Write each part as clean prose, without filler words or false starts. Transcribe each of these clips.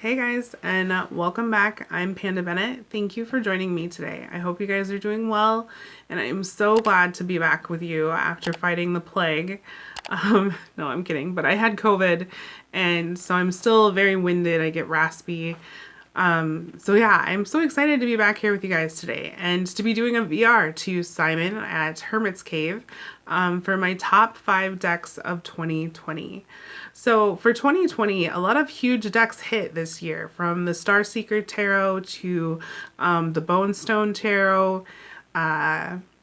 Hey guys, and welcome back. I'm Panda Bennett. Thank you for joining me today. I hope you guys are doing well, and I am so glad to be back with you after fighting the plague. No, I'm kidding, but I had COVID, and so I'm still very winded. I get raspy. So yeah, I'm so excited to be back here with you guys today and to be doing a VR to Simon at Hermit's Cave for my top 5 decks of 2020. So for 2020, a lot of huge decks hit this year, from the Starseeker Tarot to the Bonestone Tarot,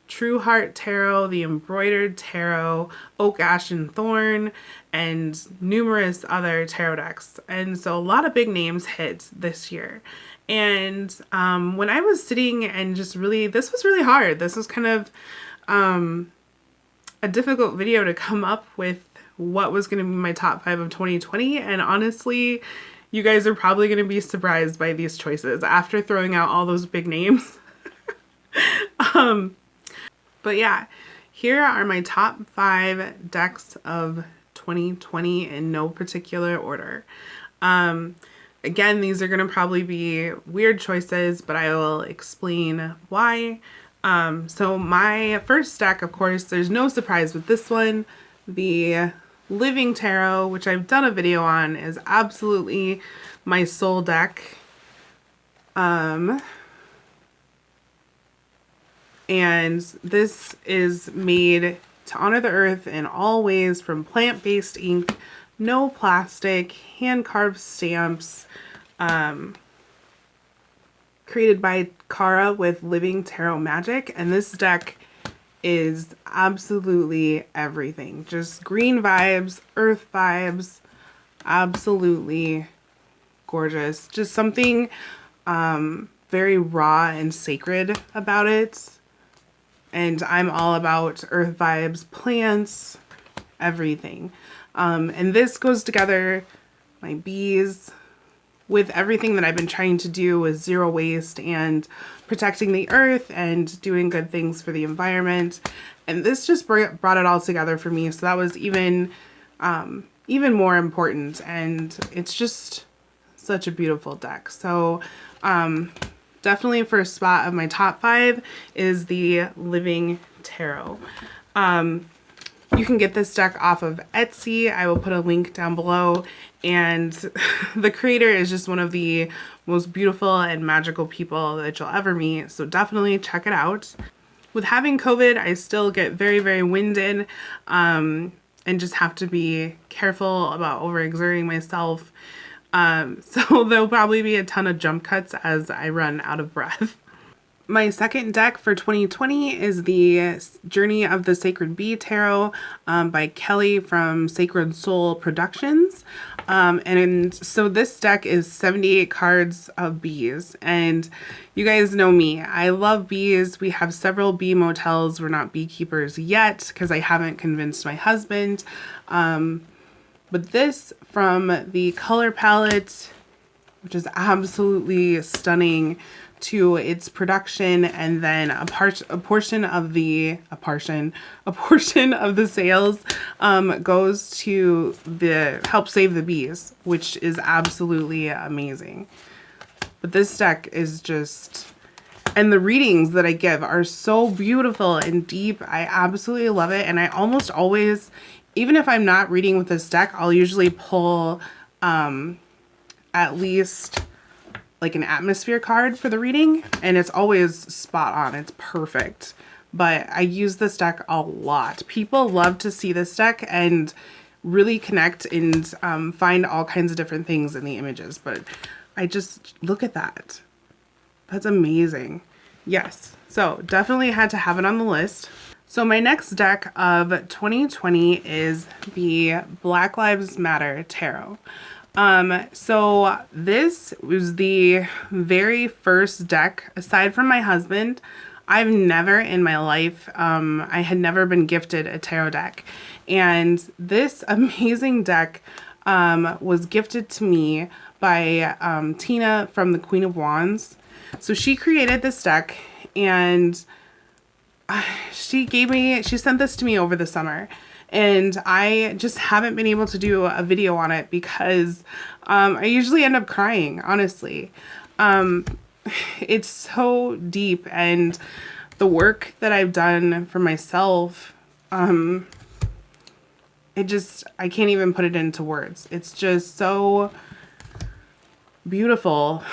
True Heart Tarot, the Embroidered Tarot, Oak, Ash, and Thorn, and numerous other tarot decks. And so a lot of big names hit this year. And when I was sitting and just really, this was really hard. This was kind of a difficult video to come up with what was going to be my top 5 of 2020. And honestly, you guys are probably going to be surprised by these choices after throwing out all those big names. But yeah, here are my top 5 decks of 2020 in no particular order. Again, these are going to probably be weird choices, but I will explain why. So my first deck, of course, there's no surprise with this one. The Living Tarot, which I've done a video on, is absolutely my soul deck. And this is made to honor the earth in all ways, from plant-based ink, no plastic, hand-carved stamps, created by Kara with Living Tarot Magic. And this deck is absolutely everything. Just green vibes, earth vibes, absolutely gorgeous. Just something very raw and sacred about it. And I'm all about earth vibes, plants, everything. And this goes together, my bees, with everything that I've been trying to do with zero waste and protecting the earth and doing good things for the environment. And this just brought it all together for me. So that was even more important. And it's just such a beautiful deck. So definitely first spot of my top 5 is the Living Tarot. You can get this deck off of Etsy. I will put a link down below. And the creator is just one of the most beautiful and magical people that you'll ever meet. So definitely check it out. With having COVID, I still get very, very winded and just have to be careful about overexerting myself. So there'll probably be a ton of jump cuts as I run out of breath. My second deck for 2020 is the Journey of the Sacred Bee Tarot by Kelly from Sacred Soul Productions. And so this deck is 78 cards of bees. And you guys know me. I love bees. We have several bee motels. We're not beekeepers yet because I haven't convinced my husband. But this, from the color palette, which is absolutely stunning, to its production, and then a portion of the sales goes to the help save the bees, which is absolutely amazing. But this deck is just, and the readings that I give are so beautiful and deep. I absolutely love it. And I almost always, even if I'm not reading with this deck, I'll usually pull at least like an atmosphere card for the reading, and it's always spot on. It's perfect. But I use this deck a lot. People love to see this deck and really connect and find all kinds of different things in the images. But I just, look at that. That's amazing. Yes, so definitely had to have it on the list. So my next deck of 2020 is the Black Lives Matter Tarot. So this was the very first deck, aside from my husband. I've never in my life, I had never been gifted a tarot deck. And this amazing deck was gifted to me by Tina from the Queen of Wands. So she created this deck, and she sent this to me over the summer. and I just haven't been able to do a video on it because I usually end up crying, honestly. It's so deep, and the work that I've done for myself, I can't even put it into words. It's just so beautiful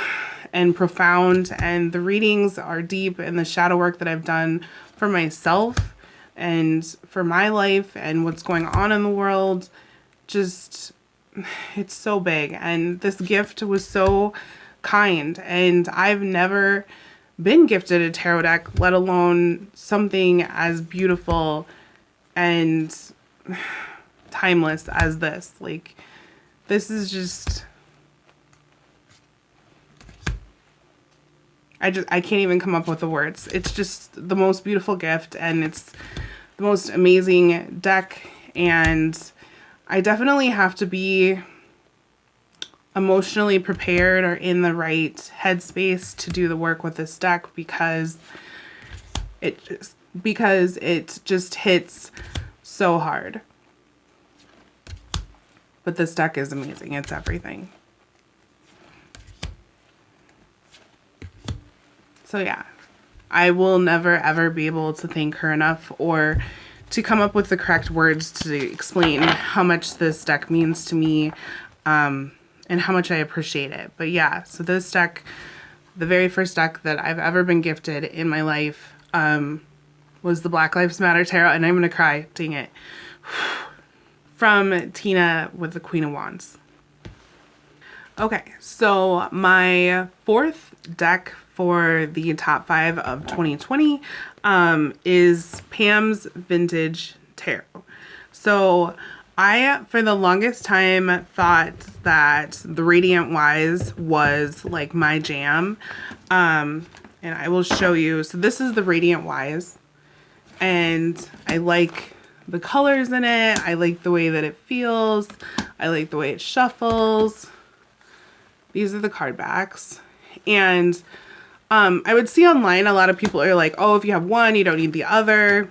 and profound, and the readings are deep, and the shadow work that I've done for myself and for my life and what's going on in the world, just, it's so big. And this gift was so kind, and I've never been gifted a tarot deck, let alone something as beautiful and timeless as this. Like, this is just, I can't even come up with the words. It's just the most beautiful gift, and it's the most amazing deck, and I definitely have to be emotionally prepared or in the right headspace to do the work with this deck, because it just hits so hard. But this deck is amazing. It's everything. So yeah, I will never ever be able to thank her enough, or to come up with the correct words to explain how much this deck means to me, and how much I appreciate it. But yeah, so this deck, the very first deck that I've ever been gifted in my life, was the Black Lives Matter Tarot, and I'm gonna cry, dang it, from Tina with the Queen of Wands. Okay, so my fourth deck for the top 5 of 2020 is Pam's Vintage Tarot. So I, for the longest time, thought that the Radiant Wise was like my jam. And I will show you. So this is the Radiant Wise, and I like the colors in it. I like the way that it feels. I like the way it shuffles. These are the card backs. And I would see online a lot of people are like, oh, if you have one, you don't need the other.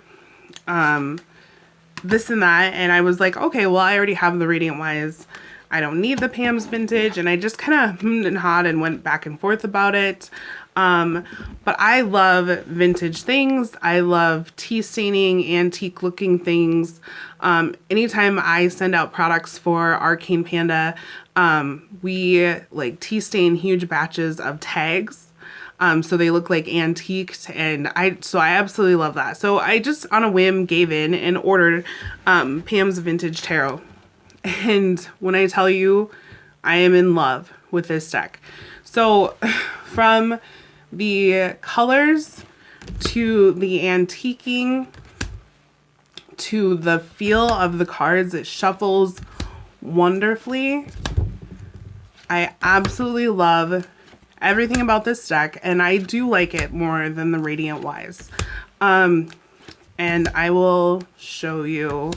This and that. And I was like, okay, well, I already have the Radiant Wise. I don't need the Pam's Vintage. And I just kind of hummed and hawed and went back and forth about it. But I love vintage things. I love tea staining, antique looking things. Anytime I send out products for Arcane Panda, we like tea stain huge batches of tags. So they look like antiqued, and I absolutely love that. So I just on a whim gave in and ordered Pam's Vintage Tarot. And when I tell you, I am in love with this deck. So from the colors to the antiquing to the feel of the cards, it shuffles wonderfully. I absolutely love everything about this deck, and I do like it more than the Radiant Wise. And I will show you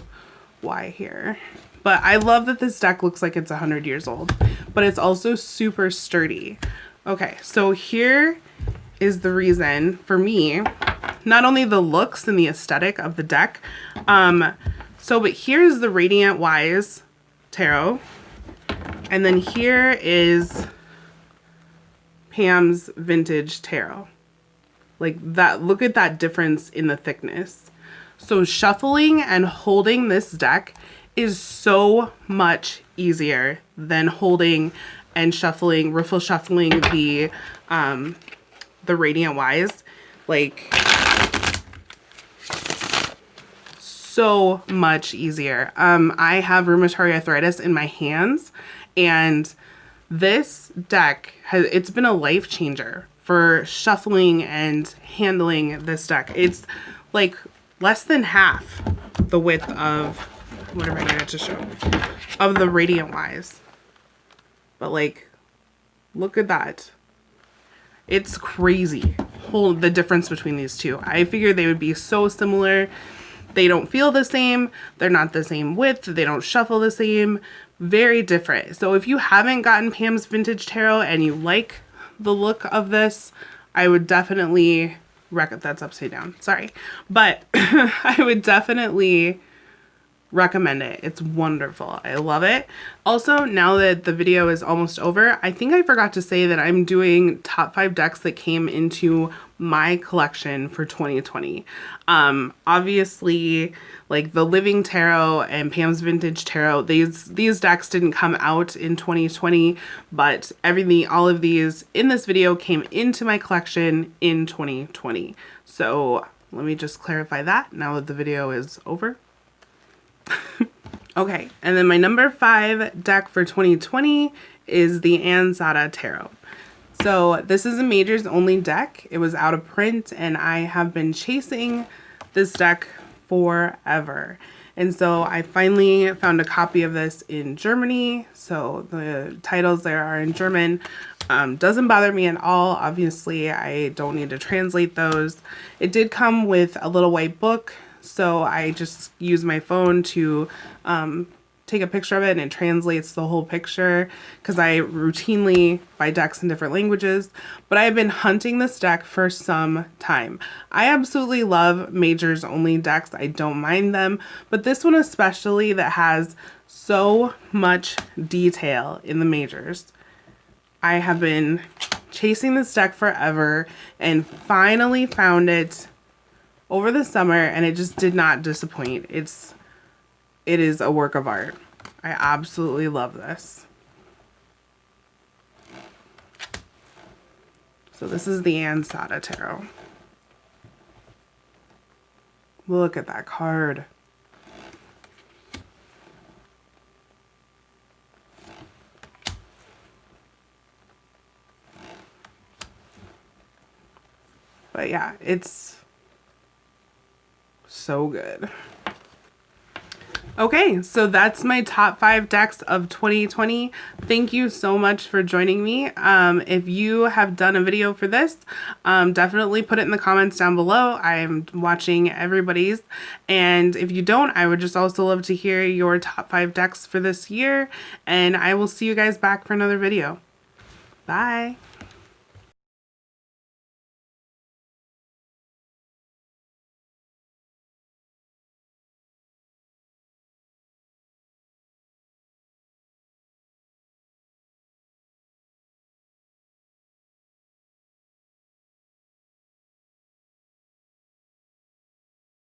why here. But I love that this deck looks like it's 100 years old, but it's also super sturdy. Okay, so here is the reason for me, not only the looks and the aesthetic of the deck, but here's the Radiant Wise Tarot, and then here is Pam's Vintage Tarot. Like that, look at that difference in the thickness. So shuffling and holding this deck is so much easier than holding and shuffling, riffle shuffling the Radiant Wise. Like, so much easier. I have rheumatoid arthritis in my hands, and this deck it's been a life changer for shuffling and handling this deck. It's like less than half the width of, whatever I needed to show, of the Radiant Wise. But like, look at that. It's crazy. The difference between these two. I figured they would be so similar. They don't feel the same. They're not the same width. They don't shuffle the same. Very different. So if you haven't gotten Pam's Vintage Tarot and you like the look of this, I would definitely recommend, that's upside down, sorry. But I would definitely Recommend it. It's wonderful. I love it. Also, now that the video is almost over, I think I forgot to say that I'm doing top 5 decks that came into my collection for 2020. Obviously, like the Living Tarot and Pam's Vintage Tarot, these decks didn't come out in 2020, but all of these in this video came into my collection in 2020. So let me just clarify that now that the video is over. Okay, and then my number 5 deck for 2020 is the Ansata Tarot. So this is a majors only deck. It was out of print and I have been chasing this deck forever. And so I finally found a copy of this in Germany. So the titles there are in German. Doesn't bother me at all. Obviously, I don't need to translate those. It did come with a little white book. So I just use my phone to take a picture of it and it translates the whole picture because I routinely buy decks in different languages. But I have been hunting this deck for some time. I absolutely love majors only decks. I don't mind them. But this one especially that has so much detail in the majors. I have been chasing this deck forever and finally found it over the summer and it just did not disappoint. It is a work of art. I absolutely love this. So this is the Ansata Tarot. Look at that card. But yeah, it's so good. Okay, so that's my top 5 decks of 2020. Thank you so much for joining me. If you have done a video for this, definitely put it in the comments down below. I'm watching everybody's. And if you don't, I would just also love to hear your top 5 decks for this year. And I will see you guys back for another video. Bye.